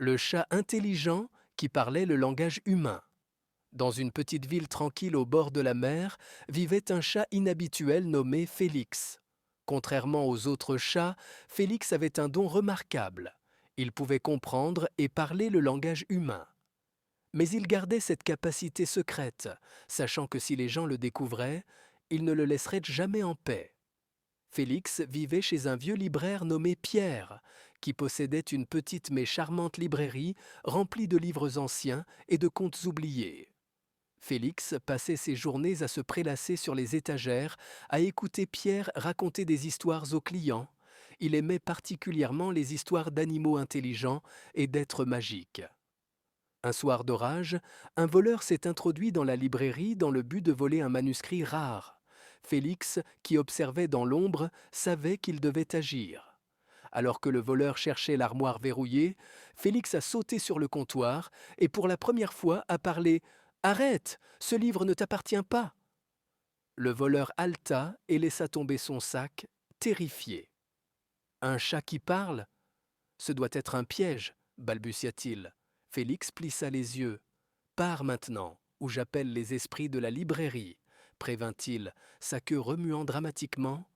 le chat intelligent qui parlait le langage humain. Dans une petite ville tranquille au bord de la mer, vivait un chat inhabituel nommé Félix. Contrairement aux autres chats, Félix avait un don remarquable. Il pouvait comprendre et parler le langage humain. Mais il gardait cette capacité secrète, sachant que si les gens le découvraient, ils ne le laisseraient jamais en paix. Félix vivait chez un vieux libraire nommé Pierre, qui possédait une petite mais charmante librairie remplie de livres anciens et de contes oubliés. Félix passait ses journées à se prélasser sur les étagères, à écouter Pierre raconter des histoires aux clients. Il aimait particulièrement les histoires d'animaux intelligents et d'êtres magiques. Un soir d'orage, un voleur s'est introduit dans la librairie dans le but de voler un manuscrit rare. Félix, qui observait dans l'ombre, savait qu'il devait agir. Alors que le voleur cherchait l'armoire verrouillée, Félix a sauté sur le comptoir et pour la première fois a parlé « Arrête, ce livre ne t'appartient pas !» Le voleur haleta et laissa tomber son sac, terrifié. « Un chat qui parle ? Ce doit être un piège, balbutia-t-il. Félix plissa les yeux. Pars maintenant, ou j'appelle les esprits de la librairie, prévint-il, sa queue remuant dramatiquement.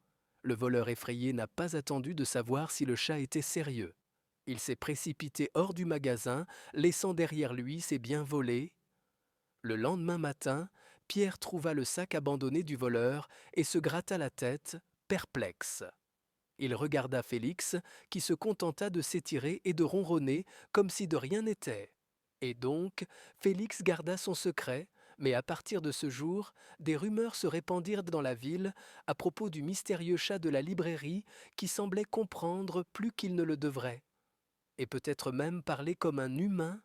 Le voleur effrayé n'a pas attendu de savoir si le chat était sérieux. Il s'est précipité hors du magasin, laissant derrière lui ses biens volés. Le lendemain matin, Pierre trouva le sac abandonné du voleur et se gratta la tête, perplexe. Il regarda Félix, qui se contenta de s'étirer et de ronronner comme si de rien n'était. Et donc, Félix garda son secret, mais à partir de ce jour, des rumeurs se répandirent dans la ville à propos du mystérieux chat de la librairie qui semblait comprendre plus qu'il ne le devrait, et peut-être même parler comme un humain